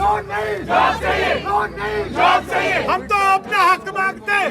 हम तो अपना हक मांगते हैं।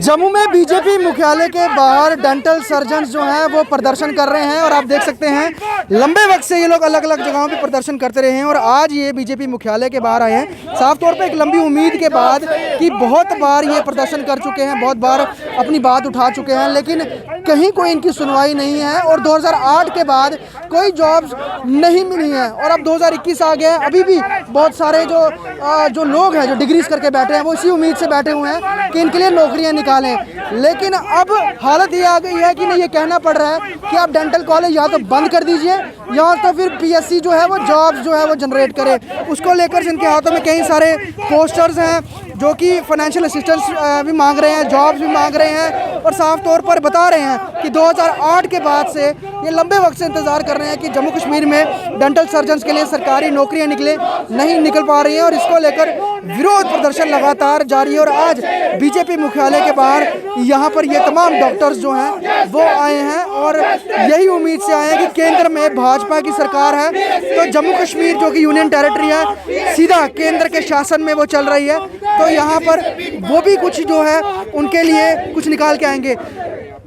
जम्मू में बीजेपी मुख्यालय के बाहर डेंटल सर्जन्स जो हैं वो प्रदर्शन कर रहे हैं और आप देख सकते हैं लंबे वक्त से ये लोग अलग अलग जगहों पे प्रदर्शन करते रहे हैं और आज ये बीजेपी मुख्यालय के बाहर आए हैं। साफ तौर पे एक लंबी उम्मीद के बाद कि बहुत बार ये प्रदर्शन कर चुके हैं, बहुत बार अपनी बात उठा चुके हैं, लेकिन कहीं कोई इनकी सुनवाई नहीं है और 2008 के बाद कोई जॉब्स नहीं मिली हैं और अब 2021 आ गया है। अभी भी बहुत सारे जो लोग हैं जो डिग्रीज करके बैठे हैं वो इसी उम्मीद से बैठे हुए हैं कि इनके लिए नौकरियां निकालें, लेकिन अब हालत ये आ गई है कि नहीं, ये कहना पड़ रहा है कि आप डेंटल कॉलेज या तो बंद कर दीजिए या तो फिर पीएससी जो है वो जॉब्स जो है वो जनरेट करे। उसको लेकर जिनके हाथों में कई सारे पोस्टर्स हैं जो कि फाइनेंशियल असिस्टेंस भी मांग रहे हैं, जॉब्स भी मांग रहे हैं और साफ तौर पर बता रहे हैं कि 2008 के बाद से ये लंबे वक्त से इंतज़ार कर रहे हैं कि जम्मू कश्मीर में डेंटल सर्जन्स के लिए सरकारी नौकरियां नहीं निकल पा रही हैं और इसको लेकर विरोध प्रदर्शन लगातार जारी है। और आज बीजेपी मुख्यालय के बाहर यहाँ पर ये तमाम डॉक्टर्स जो हैं वो आए हैं और यही उम्मीद से आए हैं कि केंद्र में भाजपा की सरकार है तो जम्मू कश्मीर जो कि यूनियन टेरिटरी है सीधा केंद्र के शासन में वो चल रही है, तो यहाँ पर वो भी कुछ जो है उनके लिए कुछ निकाल के आएंगे।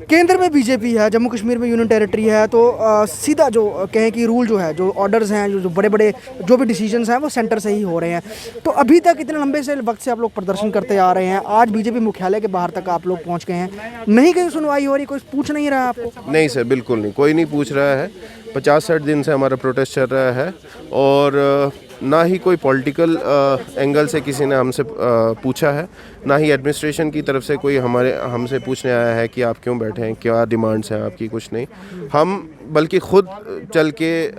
केंद्र में बीजेपी है, जम्मू कश्मीर में यूनियन टेरिटरी है, तो सीधा जो कहें कि रूल जो है, जो ऑर्डर्स हैं, जो बड़े बड़े जो भी डिसीजंस हैं वो सेंटर से ही हो रहे हैं। तो अभी तक इतने लंबे से वक्त से आप लोग प्रदर्शन करते आ रहे हैं, आज बीजेपी मुख्यालय के बाहर तक आप लोग पहुंच गए हैं, नहीं कहीं सुनवाई हो रही, कोई पूछ नहीं रहा है आपको? नहीं सर, बिल्कुल नहीं, कोई नहीं पूछ रहा है। 50-60 दिन से हमारा प्रोटेस्ट चल रहा है और ना ही कोई पॉलिटिकल एंगल से किसी ने हमसे पूछा है, ना ही एडमिनिस्ट्रेशन की तरफ से कोई हमसे पूछने आया है कि आप क्यों बैठे हैं, क्या डिमांड्स हैं आपकी, कुछ नहीं। हम बल्कि ख़ुद चल के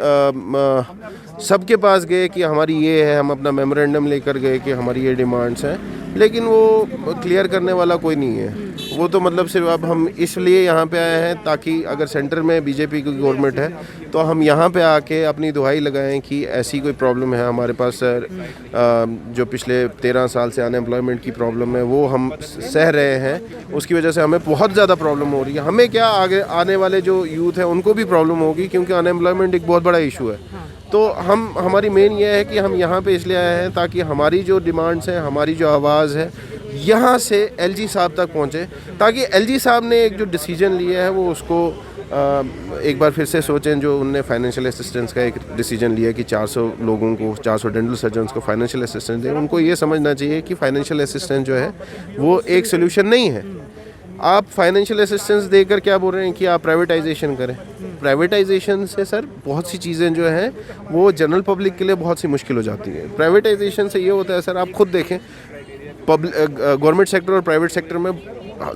सबके पास गए कि हमारी ये है, हम अपना मेमोरेंडम लेकर गए कि हमारी ये डिमांड्स हैं, लेकिन वो क्लियर करने वाला कोई नहीं है। वो तो मतलब सिर्फ अब हम इसलिए यहाँ पे आए हैं ताकि अगर सेंटर में बीजेपी की गवर्नमेंट है तो हम यहाँ पे आके अपनी दुहाई लगाएं कि ऐसी कोई प्रॉब्लम है हमारे पास सर, जो पिछले 13 साल से अनएम्प्लॉयमेंट की प्रॉब्लम है वो हम सह रहे हैं, उसकी वजह से हमें बहुत ज़्यादा प्रॉब्लम हो रही है। हमें क्या, आगे आने वाले जो यूथ है उनको भी प्रॉब्लम होगी क्योंकि अनएम्प्लॉयमेंट एक बहुत बड़ा इशू है। तो हमारी मेन ये है कि हम यहाँ पे इसलिए आए हैं ताकि हमारी जो डिमांड्स हैं, हमारी जो आवाज़ है यहाँ से एलजी साहब तक पहुँचे, ताकि एलजी साहब ने एक जो डिसीजन लिया है वो उसको एक बार फिर से सोचें। जो उनने फाइनेंशियल असिस्टेंस का एक डिसीजन लिया कि 400 लोगों को, 400 डेंटल सर्जन्स को फाइनेंशियल असिस्टेंस दें, उनको ये समझना चाहिए कि फाइनेंशियल असिस्टेंस जो है वो एक सोल्यूशन नहीं है। आप फाइनेंशियल असिस्टेंस देकर क्या बोल रहे हैं कि आप प्राइवेटाइजेशन करें। प्राइवेटाइजेशन से सर बहुत सी चीज़ें जो हैं वो जनरल पब्लिक के लिए बहुत सी मुश्किल हो जाती है। प्राइवेटाइजेशन से ये होता है सर, आप खुद देखें, गवर्नमेंट सेक्टर और प्राइवेट सेक्टर में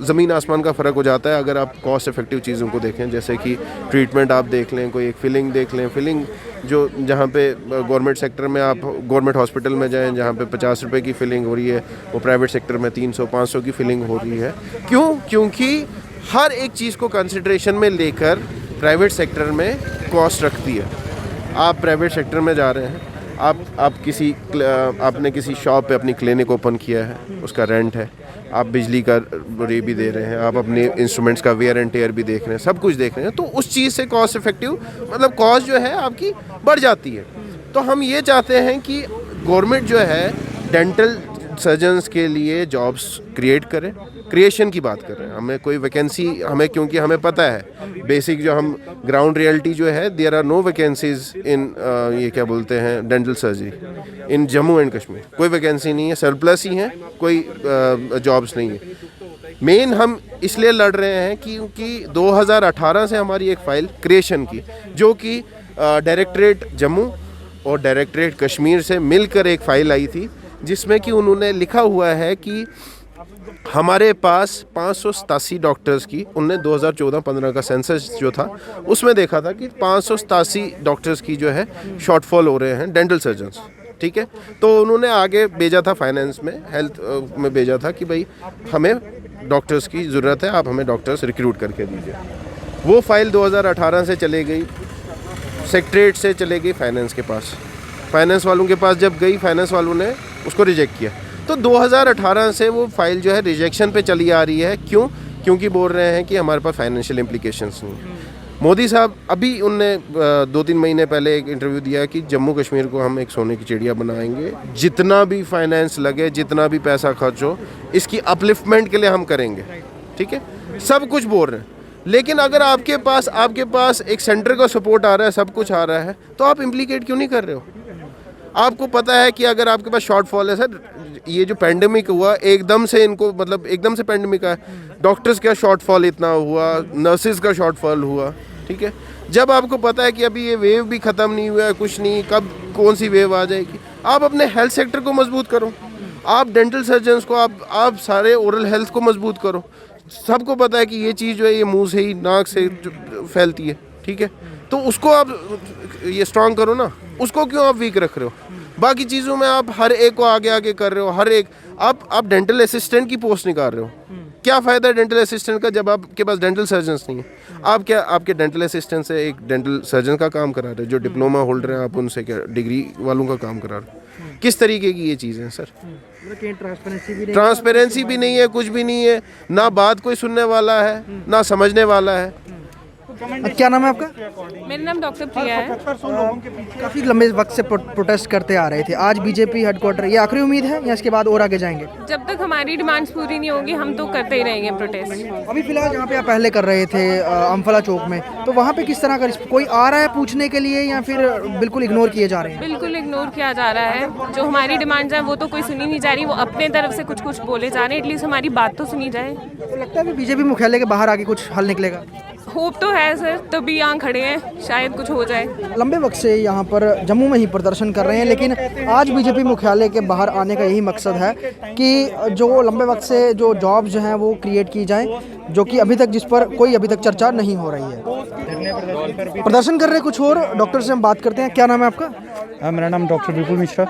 ज़मीन आसमान का फ़र्क हो जाता है। अगर आप कॉस्ट इफ़ेक्टिव चीज़ों को देखें, जैसे कि ट्रीटमेंट आप देख लें, कोई एक फिलिंग देख लें, फिलिंग जो जहाँ पे गवर्नमेंट सेक्टर में आप गवर्नमेंट हॉस्पिटल में जाएं जहाँ पे 50 रुपये की फिलिंग हो रही है, वो प्राइवेट सेक्टर में 300-500 की फिलिंग हो रही है। क्यों? क्योंकि हर एक चीज़ को कंसिडरेशन में लेकर प्राइवेट सेक्टर में कॉस्ट रखती है। आप प्राइवेट सेक्टर में जा रहे हैं, आपने किसी शॉप पे अपनी क्लिनिक ओपन किया है, उसका रेंट है, आप बिजली का रे भी दे रहे हैं, आप अपने इंस्ट्रूमेंट्स का वेयर एंड टेयर भी देख रहे हैं, सब कुछ देख रहे हैं, तो उस चीज़ से कॉस्ट इफेक्टिव मतलब कॉस्ट जो है आपकी बढ़ जाती है। तो हम ये चाहते हैं कि गवर्नमेंट जो है डेंटल सर्जन्स के लिए जॉब्स क्रिएट करें, क्रिएशन की बात कर रहे हैं। हमें कोई वैकेंसी, हमें क्योंकि हमें पता है बेसिक जो हम ग्राउंड रियलिटी जो है, there are no vacancies in ये क्या बोलते हैं dental surgery in Jammu and Kashmir. कोई वैकेंसी नहीं है, सरप्लस ही हैं, कोई जॉब्स नहीं है। मेन हम इसलिए लड़ रहे हैं क्योंकि 2018 से हमारी एक फ़ाइल क्रिएशन की, जो कि डायरेक्टरेट जम्मू और डायरेक्टरेट कश्मीर से मिलकर एक फ़ाइल आई थी, जिसमें कि उन्होंने लिखा हुआ है कि हमारे पास 587 डॉक्टर्स की, उनने 2014-15 का सेंसस जो था उसमें देखा था कि 587 डॉक्टर्स की जो है शॉर्टफॉल हो रहे हैं, डेंटल सर्जन्स। ठीक है, तो उन्होंने आगे भेजा था फाइनेंस में, हेल्थ में भेजा था कि भाई हमें डॉक्टर्स की ज़रूरत है, आप हमें डॉक्टर्स रिक्रूट करके दीजिए। वो फाइल 2018 से चले गई, सेक्रेटरीट से चले गई फाइनेंस के पास, फाइनेंस वालों के पास जब गई, फाइनेंस वालों ने उसको रिजेक्ट किया। तो 2018 से वो फाइल जो है रिजेक्शन पे चली आ रही है। क्यों? क्योंकि बोल रहे हैं कि हमारे पास फाइनेंशियल इम्प्लीकेशंस नहीं है। मोदी साहब अभी उनने 2-3 महीने पहले एक इंटरव्यू दिया कि जम्मू कश्मीर को हम एक सोने की चिड़िया बनाएंगे, जितना भी फाइनेंस लगे, जितना भी पैसा खर्च हो, इसकी अपलिफ्टमेंट के लिए हम करेंगे। ठीक है, सब कुछ बोल रहे हैं, लेकिन अगर आपके पास एक सेंटर का सपोर्ट आ रहा है, सब कुछ आ रहा है, तो आप इम्प्लीकेट क्यों नहीं कर रहे हो? आपको पता है कि अगर आपके पास शॉर्टफॉल है, सर ये जो पैंडेमिक हुआ एकदम से, इनको मतलब एकदम से पैंडेमिक आया, डॉक्टर्स का शॉर्टफॉल इतना हुआ, नर्सेज का शॉर्टफॉल हुआ। ठीक है, जब आपको पता है कि अभी ये वेव भी ख़त्म नहीं हुआ है, कुछ नहीं, कब कौन सी वेव आ जाएगी, आप अपने हेल्थ सेक्टर को मजबूत करो, आप डेंटल सर्जन्स को, आप सारे ओरल हेल्थ को मजबूत करो। सबको पता है कि ये चीज़ जो है ये मुंह से ही, नाक से फैलती है। ठीक है, तो उसको आप ये स्ट्रांग करो ना, उसको क्यों आप वीक रख रहे हो? बाकी चीज़ों में आप हर एक को आगे आगे कर रहे हो, हर एक आप डेंटल असिस्टेंट की पोस्ट निकाल रहे हो। क्या फ़ायदा है डेंटल असिस्टेंट का जब आपके पास डेंटल सर्जन्स नहीं है? आप क्या आपके डेंटल असिस्टेंट से एक डेंटल सर्जन का काम करा रहे हो, जो डिप्लोमा होल्डर हैं, आप उनसे क्या डिग्री वालों का काम करा रहे हो? किस तरीके की ये चीज़ें हैं सर? ट्रांसपेरेंसी भी नहीं है, कुछ भी नहीं है, ना बात कोई सुनने वाला है, ना समझने वाला है। क्या नाम है आपका? मेरा नाम डॉक्टर प्रिया है। काफ़ी लंबे वक्त से प्रोटेस्ट करते आ रहे थे, आज बीजेपी हेडक्वार्टर, ये आखिरी उम्मीद है या इसके बाद और आगे जाएंगे? जब तक हमारी डिमांड्स पूरी नहीं होगी हम तो करते ही रहेंगे प्रोटेस्ट। अभी फिलहाल जहाँ पे आप पहले कर रहे थे अम्फला चौक में, तो वहाँ पे किस तरह का कोई आ रहा है पूछने के लिए या फिर बिल्कुल इग्नोर किए जा रहे हैं? बिल्कुल इग्नोर किया जा रहा है। जो हमारी डिमांड्स हैं वो तो कोई सुनी नहीं जा रही, वो अपने तरफ से कुछ कुछ बोले जा रहे हैं, एटलीस्ट हमारी बात तो सुनी जाए। तो लगता है कि बीजेपी मुख्यालय के बाहर आके कुछ हल निकलेगा? होप तो है सर, तभी यहाँ खड़े हैं, शायद कुछ हो जाए। लंबे वक्त से यहाँ पर जम्मू में ही प्रदर्शन कर रहे हैं, लेकिन आज बीजेपी मुख्यालय के बाहर आने का यही मकसद है कि जो लंबे वक्त से जो जॉब्स जो हैं वो क्रिएट की जाएं, जो कि अभी तक जिस पर कोई अभी तक चर्चा नहीं हो रही है। प्रदर्शन कर रहे कुछ और डॉक्टर से हम बात करते हैं। क्या नाम है आपका? मेरा नाम डॉक्टर विपुल मिश्रा।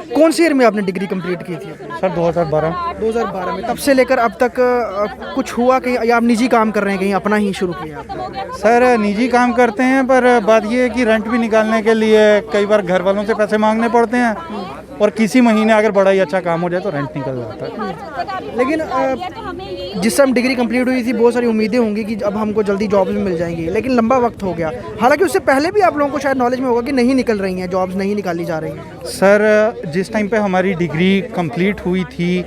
कौन सी ईयर में आपने डिग्री कंप्लीट की थी? सर 2012। 2012 में। तब से लेकर अब तक कुछ हुआ कहीं, या आप निजी काम कर रहे हैं, कहीं अपना ही शुरू किया? सर निजी काम करते हैं, पर बात ये है कि रेंट भी निकालने के लिए कई बार घर वालों से पैसे मांगने पड़ते हैं, और किसी महीने अगर बड़ा ही अच्छा काम हो जाए तो रेंट निकल जाता है। लेकिन जिस टाइम डिग्री कंप्लीट हुई थी बहुत सारी उम्मीदें होंगी कि अब हमको जल्दी जॉब्स भी मिल जाएंगी, लेकिन लंबा वक्त हो गया। हालांकि उससे पहले भी आप लोगों को शायद नॉलेज में होगा कि नहीं निकल रही हैं जॉब्स, नहीं निकाली जा रही हैं। सर जिस टाइम पे हमारी डिग्री कंप्लीट हुई थी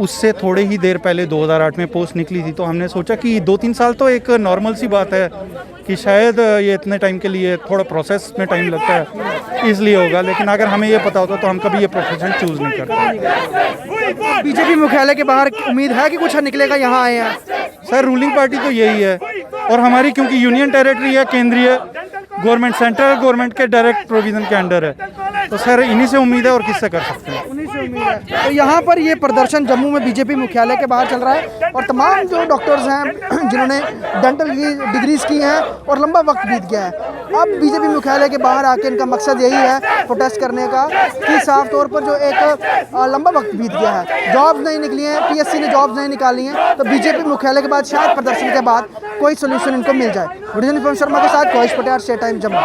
उससे थोड़े ही देर पहले 2008 में पोस्ट निकली थी, तो हमने सोचा कि 2-3 साल तो एक नॉर्मल सी बात है कि शायद ये इतने टाइम के लिए थोड़ा प्रोसेस में टाइम लगता है, इसलिए होगा। लेकिन अगर हमें ये पता होता तो हम कभी ये प्रोफेशन चूज़ नहीं करते। बीजेपी मुख्यालय के बाहर उम्मीद है कि कुछ निकलेगा, यहाँ आए हैं? सर रूलिंग पार्टी तो यही है, और हमारी क्योंकि यूनियन टेरिटरी है, केंद्रीय गवर्नमेंट, सेंट्रल गवर्नमेंट के डायरेक्ट प्रोविजन के अंडर है, तो सर इन्हीं से उम्मीद है और किससे कर सकते हैं। उन्हीं से उम्मीद है। तो यहाँ पर ये प्रदर्शन जम्मू में बीजेपी मुख्यालय के बाहर चल रहा है, और तमाम जो डॉक्टर्स हैं जिन्होंने डेंटल की डिग्रीज की हैं और लंबा वक्त बीत गया है, अब बीजेपी मुख्यालय के बाहर आके इनका मकसद यही है प्रोटेस्ट करने का कि साफ तौर पर जो एक लंबा वक्त बीत गया है, जॉब्स नहीं निकली हैं, पीएससी ने जॉब्स नहीं निकाली हैं, तो बीजेपी मुख्यालय के बाद शायद प्रदर्शन के बाद कोई सोल्यूशन इनको मिल जाए। वीडियो शर्मा के साथ कोहिश पटियार, स्टेट टाइम जम्मू।